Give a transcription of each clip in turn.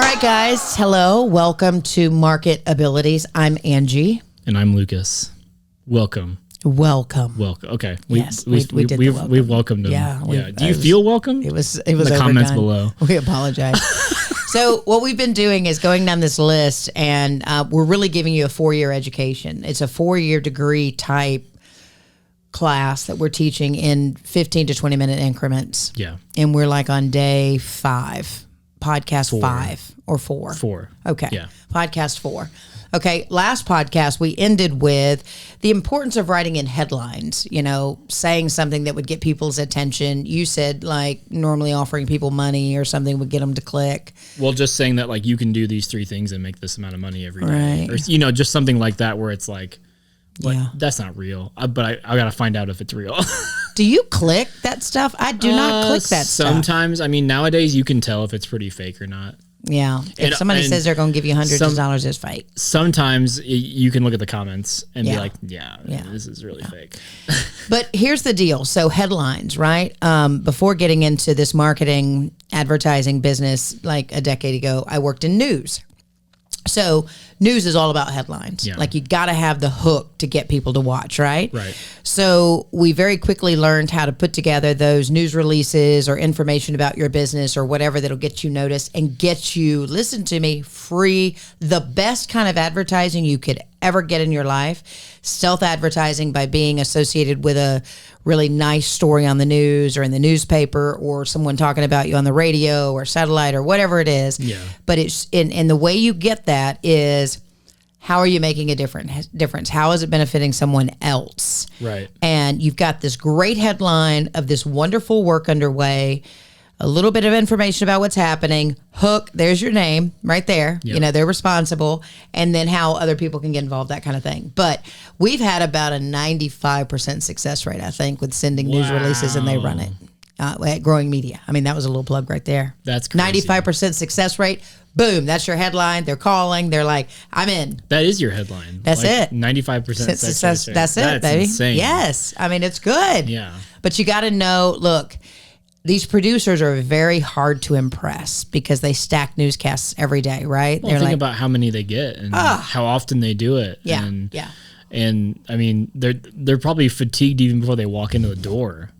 All right, guys. Hello. Welcome to MarketAbilities. I'm Angie. And I'm Lucas. Welcome. Okay. We did the welcome. We welcomed them. Yeah. Do you feel welcome? It was in the comments below. We apologize. So what we've been doing is going down this list, and we're really giving you a 4-year education. It's a 4-year degree type class that we're teaching in 15 to 20 minute increments. Yeah. And we're like on day 5, podcast 5 or 4. 4. Okay. Yeah. Podcast 4. Okay. Last podcast, we ended with the importance of writing in headlines, saying something that would get people's attention. You said like normally offering people money or something would get them to click. Well, just saying that like you can do these 3 things and make this amount of money every day. Right. Or, just something like that where it's like Yeah. that's not real. But I got to find out if it's real. Do you click that stuff? I do not click that stuff. Sometimes. I mean, nowadays you can tell if it's pretty fake or not. Yeah. If somebody says they're going to give you hundreds of dollars, it's fake. Sometimes you can look at the comments and be like, yeah, this is really fake. But here's the deal. So headlines, right? Before getting into this marketing advertising business like a decade ago, I worked in news. So news is all about headlines. Yeah. Like you got to have the hook to get people to watch, right? Right. So we very quickly learned how to put together those news releases or information about your business or whatever that'll get you noticed and get you, listen to me, free, the best kind of advertising you could ever get in your life. Stealth advertising by being associated with a really nice story on the news or in the newspaper or someone talking about you on the radio or satellite or whatever it is. Yeah. But it's in the way you get that is how are you making a difference? How is it benefiting someone else? Right. And you've got this great headline of this wonderful work underway, a little bit of information about what's happening, hook, there's your name right there. Yep. They're responsible, and then how other people can get involved, that kind of thing. But we've had about a 95% success rate, I think, with sending news releases, and they run it at Growing Media. I mean, that was a little plug right there. That's crazy. 95% success rate. Boom, that's your headline. They're calling. They're like, I'm in. That is your headline. That's it. 95% success rate. That's it, baby. Insane. Yes. I mean, it's good. Yeah. But you got to know, look, these producers are very hard to impress because they stack newscasts every day, right? Well, think about how many they get and how often they do it. Yeah, and, yeah. And I mean, they're probably fatigued even before they walk into the door.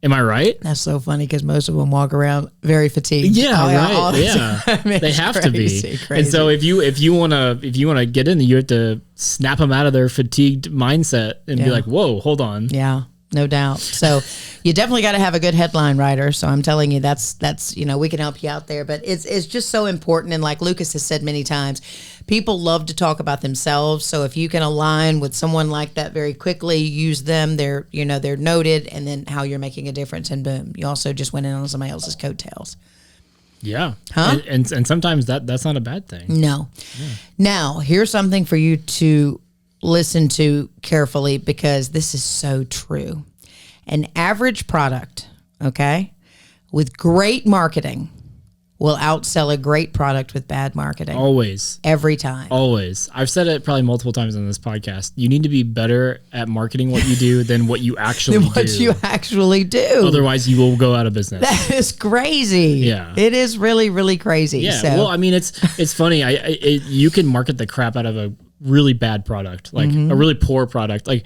Am I right? That's so funny because most of them walk around very fatigued. Yeah, right. Yeah, they have to be. Crazy. And so if you wanna get in, you have to snap them out of their fatigued mindset and be like, "Whoa, hold on." Yeah. No doubt. So you definitely got to have a good headline writer. So I'm telling you, that's we can help you out there. But it's just so important. And like Lucas has said many times, people love to talk about themselves. So if you can align with someone like that very quickly, use them. They're noted, and then how you're making a difference, and boom, you also just went in on somebody else's coattails. Yeah. Huh? And sometimes that's not a bad thing. No. Yeah. Now here's something for you to listen to carefully because this is so true. An average product, okay, with great marketing will outsell a great product with bad marketing. Always. Every time. Always. I've said it probably multiple times on this podcast. You need to be better at marketing what you do than what you actually do. Otherwise, you will go out of business. That is crazy. Yeah. It is really, really crazy. Yeah. So. Well, I mean, it's funny. You can market the crap out of a really bad product, like a really poor product. Like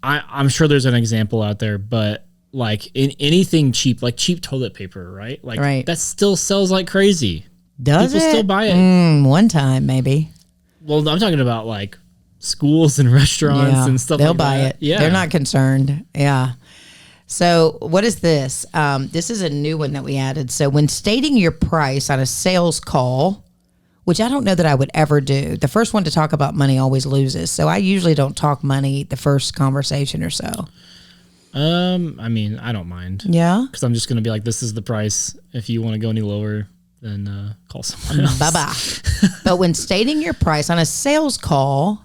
I'm sure there's an example out there, but like in anything cheap, like cheap toilet paper, right? Like that still sells like crazy. Does People still buy it? One time, maybe. Well, I'm talking about like schools and restaurants and stuff like that. They'll buy it. Yeah. They're not concerned. Yeah. So what is this? This is a new one that we added. So when stating your price on a sales call, which I don't know that I would ever do. The first one to talk about money always loses. So I usually don't talk money the first conversation or so. I mean, I don't mind. Yeah? Because I'm just going to be like, this is the price. If you want to go any lower, then call someone else. Bye-bye. But when stating your price on a sales call,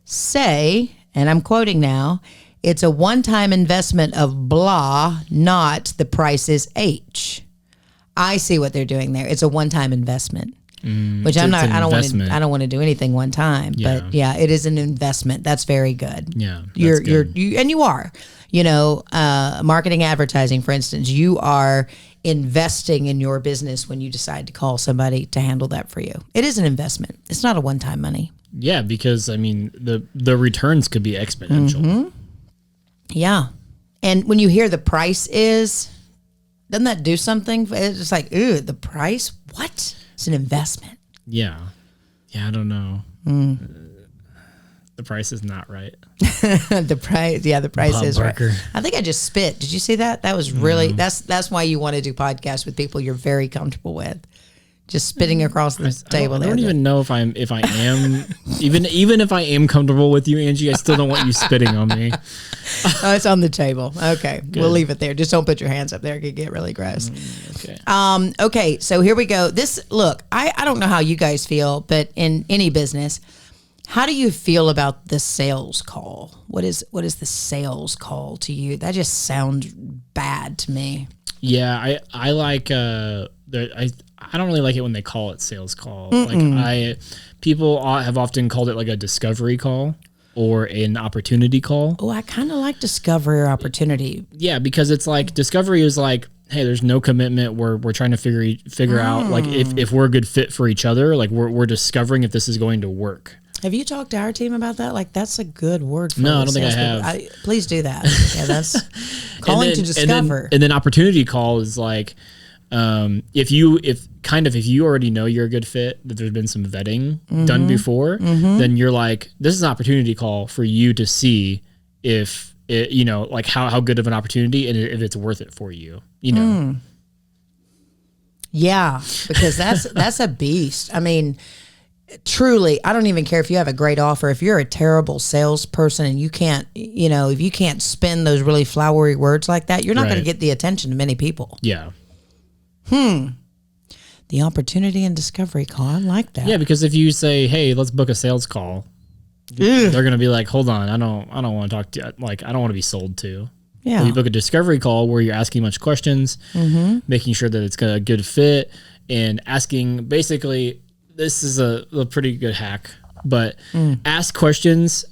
say, and I'm quoting now, it's a one-time investment of blah, not the price is H. I see what they're doing there. It's a one-time investment. Which I don't want to do anything one time, but yeah, it is an investment. That's very good. Yeah. You are, marketing advertising, for instance, you are investing in your business when you decide to call somebody to handle that for you. It is an investment. It's not a one-time money. Yeah, because I mean the returns could be exponential. Mm-hmm. Yeah. And when you hear the price is, doesn't that do something? It's just like, ooh, the price? What? It's an investment. Yeah. Yeah, I don't know. The price is not right. The price Bob is Barker. right. I think I just spit. Did you see that? That was really, that's why you want to do podcasts with people you're very comfortable with. Just spitting across the table. I don't even know if I am even if I am comfortable with you, Angie. I still don't want you spitting on me. Oh, it's on the table. Okay, we'll leave it there. Just don't put your hands up there; it could get really gross. Okay. Okay. So here we go. I don't know how you guys feel, but in any business, how do you feel about the sales call? What is the sales call to you? That just sounds bad to me. Yeah, I like I don't really like it when they call it sales call. Like people have often called it like a discovery call or an opportunity call. Oh, I kind of like discovery or opportunity. Yeah, because it's like discovery is like, hey, there's no commitment. We're trying to figure out like if we're a good fit for each other. Like we're discovering if this is going to work. Have you talked to our team about that? Like, that's a good word for No, I don't think I have. Please do that. Yeah, that's calling to discover. And then opportunity call is like, if you already know you're a good fit, that there's been some vetting done before, then you're like, this is an opportunity call for you to see if it, like how good of an opportunity and if it's worth it for you, Yeah, because that's a beast. I mean, truly, I don't even care if you have a great offer. If you're a terrible salesperson and you can't, if you can't spin those really flowery words like that, you're not going to get the attention of many people. Yeah. The opportunity and discovery call. I like that. Yeah, because if you say, hey, let's book a sales call, they're going to be like, hold on, I don't want to talk to you. Like, I don't want to be sold to. Yeah. But you book a discovery call where you're asking much questions, making sure that it's a good fit, and asking basically, this is a pretty good hack, but ask questions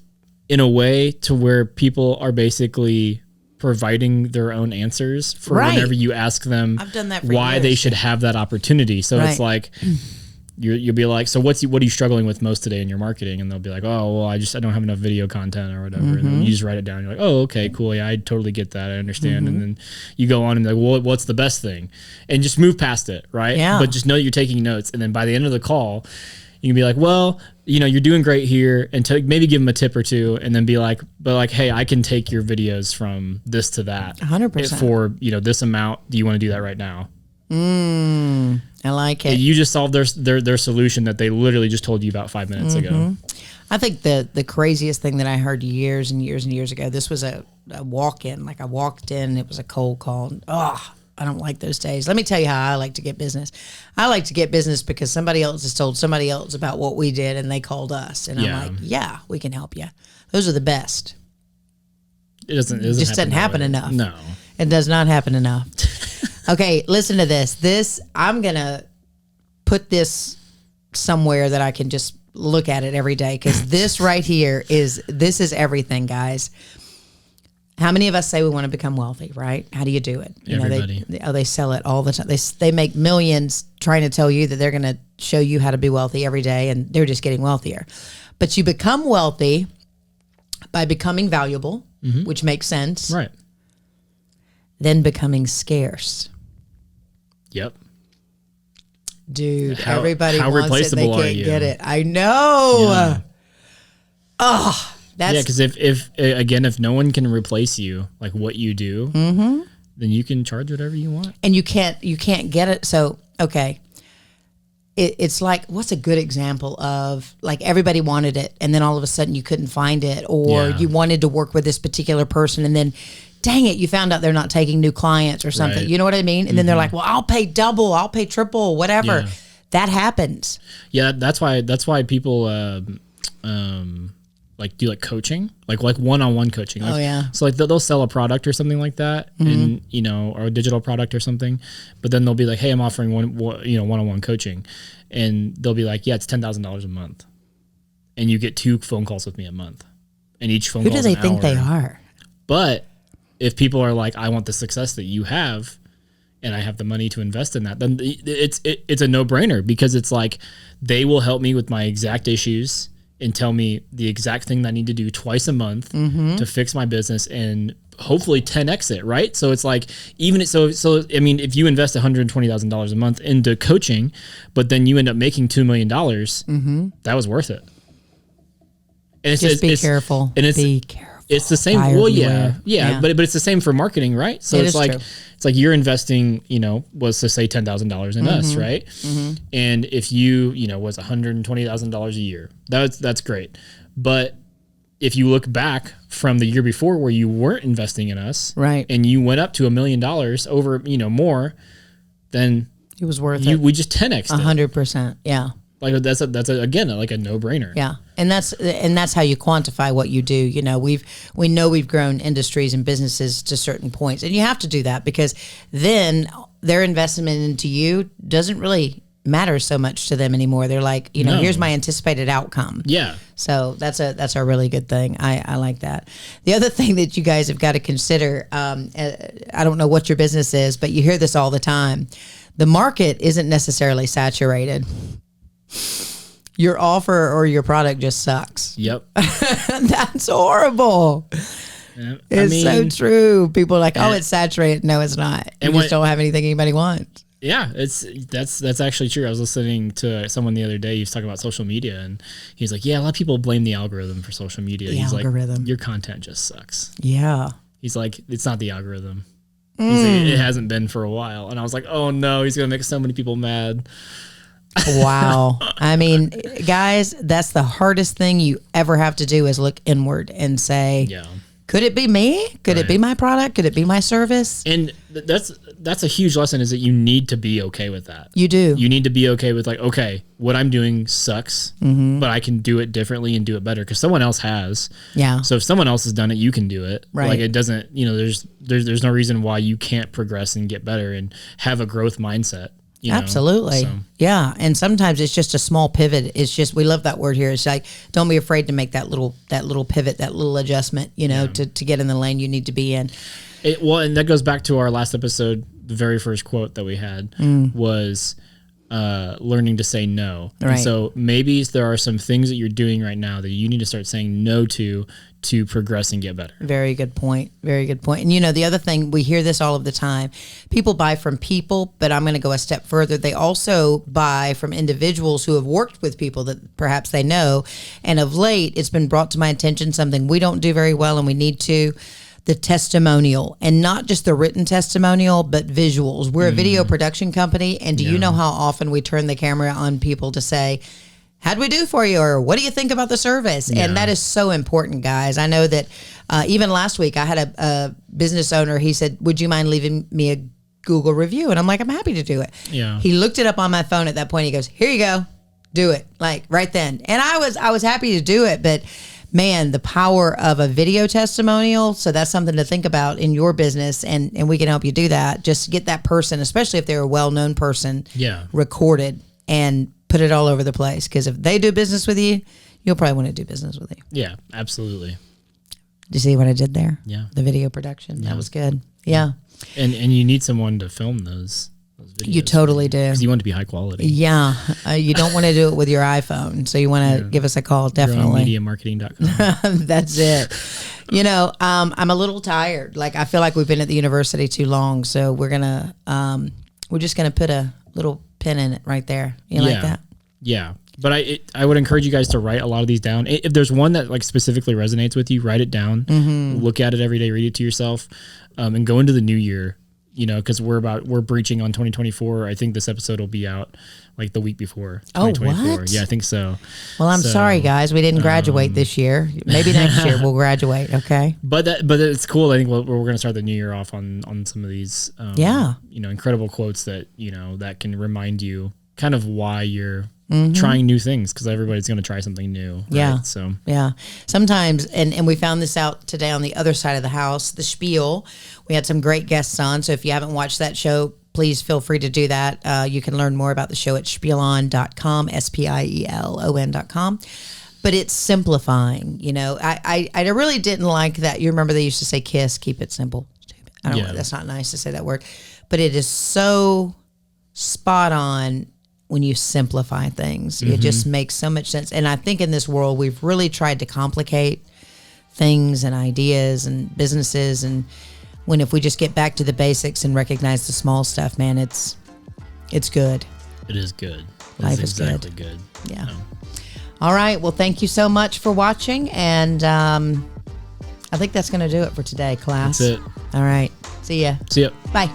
in a way to where people are basically providing their own answers for whenever you ask them I've done that for why years. they should have that opportunity. So it's like, you'll be like, so what are you struggling with most today in your marketing? And they'll be like, oh, well, I don't have enough video content or whatever. And then you just write it down. You're like, oh, okay, cool. Yeah, I totally get that. I understand. And then you go on and like, well, what's the best thing? And just move past it. Right. Yeah. But just know that you're taking notes. And then by the end of the call, you can be like, well, you're doing great here, and maybe give them a tip or two, and then be like, hey, I can take your videos from this to that 100% for, this amount. Do you want to do that right now? I like it. You just solved their solution that they literally just told you about 5 minutes ago. I think the craziest thing that I heard years and years and years ago, this was a walk-in. Like I walked in, it was a cold call. And, I don't like those days. Let me tell you how I like to get business. I like to get business because somebody else has told somebody else about what we did and they called us. And I'm like, yeah, we can help you. Those are the best. It doesn't happen enough. No. It does not happen enough. Okay, listen to this. I'm going to put this somewhere that I can just look at it every day, because this right here is everything, guys. How many of us say we want to become wealthy, right? How do you do it? Everybody. They sell it all the time. They make millions trying to tell you that they're going to show you how to be wealthy every day, and they're just getting wealthier. But you become wealthy by becoming valuable, which makes sense. Right. Then becoming scarce. Yep. Dude, everybody wants it. They can't get it. I know. Yeah. That's because if no one can replace you, like what you do, then you can charge whatever you want, and you can't get it. So okay, it's like, what's a good example of like everybody wanted it, and then all of a sudden you couldn't find it, or you wanted to work with this particular person, and then dang it, you found out they're not taking new clients or something. Right. You know what I mean? And then they're like, well, I'll pay double, I'll pay triple, whatever. Yeah. That happens. Yeah, that's why people like do like coaching, like one-on-one coaching. Like, so like they'll sell a product or something like that, and or a digital product or something, but then they'll be like, hey, I'm offering one-on-one coaching, and they'll be like, yeah, it's $10,000 a month, and you get 2 phone calls with me a month, and each phone call is an hour. Who do they think they are? But if people are like, I want the success that you have, and I have the money to invest in that, then it's a no-brainer, because it's like they will help me with my exact issues and tell me the exact thing that I need to do twice a month to fix my business and hopefully 10x it, right? So it's like, so I mean, if you invest $120,000 a month into coaching, but then you end up making $2 million, that was worth it. And Just be careful. And be careful. It's the same. Well, yeah, but it's the same for marketing, right? So it's like true. It's like you're investing, was to say $10,000 in us, right? And if you was $120,000 a year, that's great. But if you look back from the year before where you weren't investing in us, right, and you went up to $1 million over, more, then it was worth it. We just 10x 100%. Yeah. Like that's again like a no-brainer. Yeah, and that's how you quantify what you do. We know we've grown industries and businesses to certain points, and you have to do that, because then their investment into you doesn't really matter so much to them anymore. They're like, here's my anticipated outcome. Yeah. So that's a really good thing. I like that. The other thing that you guys have got to consider, I don't know what your business is, but you hear this all the time. The market isn't necessarily saturated. Your offer or your product just sucks. Yep. That's horrible. Yeah. It's so true. People are like, oh, it's saturated. No, it's not. You just don't have anything anybody wants. Yeah, that's actually true. I was listening to someone the other day. He was talking about social media, and he's like, yeah, a lot of people blame the algorithm for social media. He's algorithm. Like, your content just sucks. Yeah. He's like, it's not the algorithm. He's like, it hasn't been for a while. And I was like, oh no, he's going to make so many people mad. Wow. I mean, guys, that's the hardest thing you ever have to do is look inward and say, could it be me? Could it be my product? Could it be my service? And that's a huge lesson, is that you need to be okay with that. You do. You need to be okay with, like, okay, what I'm doing sucks, but I can do it differently and do it better because someone else has. Yeah. So if someone else has done it, you can do it. Right. Like, it doesn't, there's no reason why you can't progress and get better and have a growth mindset. Absolutely. Yeah. And sometimes it's just a small pivot. It's just, we love that word here. It's like, don't be afraid to make that little pivot, that little adjustment, to get in the lane you need to be in. And that goes back to our last episode. The very first quote that we had was learning to say no. Right. And so maybe there are some things that you're doing right now that you need to start saying no to progress and get better. Very good point. Very good point. And the other thing, we hear this all of the time. People buy from people, but I'm going to go a step further. They also buy from individuals who have worked with people that perhaps they know. And of late, it's been brought to my attention, something we don't do very well and we need to, the testimonial, and not just the written testimonial, but visuals. We're a video production company. And do you know how often we turn the camera on people to say, how'd we do for you? Or what do you think about the service? Yeah. And that is so important, guys. I know that even last week I had a business owner. He said, would you mind leaving me a Google review? And I'm like, I'm happy to do it. Yeah. He looked it up on my phone at that point. He goes, here you go. Do it. Like right then. And I was happy to do it. But man, the power of a video testimonial. So that's something to think about in your business. And we can help you do that. Just get that person, especially if they're a well-known person, recorded and put it all over the place, because if they do business with you, you'll probably want to do business with you. Yeah, absolutely. Did you see what I did there? Yeah. The video production. That was good. Yeah. And you need someone to film those videos. You totally do. Because you want it to be high quality. Yeah. You don't want to do it with your iPhone. So you want to give us a call, definitely. MediaMarketing.com. That's it. I'm a little tired. Like, I feel like we've been at the university too long. So we're just going to put a little pin in it right there. You like that? Yeah. But I would encourage you guys to write a lot of these down. If there's one that like specifically resonates with you, write it down, look at it every day, read it to yourself, and go into the new year, because we're breaching on 2024. I think this episode will be out like the week before 2024. Oh, what? Yeah, I think so. Well, I'm sorry, guys. We didn't graduate this year. Maybe next year we'll graduate, okay? But it's cool. I think we're going to start the new year off on some of these incredible quotes that, that can remind you kind of why you're trying new things, because everybody's going to try something new. Right? Yeah. So sometimes, and we found this out today on the other side of the house, the Spiel. We had some great guests on. So if you haven't watched that show, please feel free to do that. You can learn more about the show at spielon.com, SPIELON.com. But it's simplifying. I really didn't like that. You remember they used to say KISS, keep it simple. Stupid. I don't know. That's not nice to say that word. but it is so spot on when you simplify things. It just makes so much sense. And I think in this world, we've really tried to complicate things and ideas and businesses. And when if we just get back to the basics and recognize the small stuff, man, it's good. It is good. Life is exactly good. Yeah. All right. Well, thank you so much for watching. And I think that's going to do it for today, class. That's it. All right. See ya. See ya. Bye.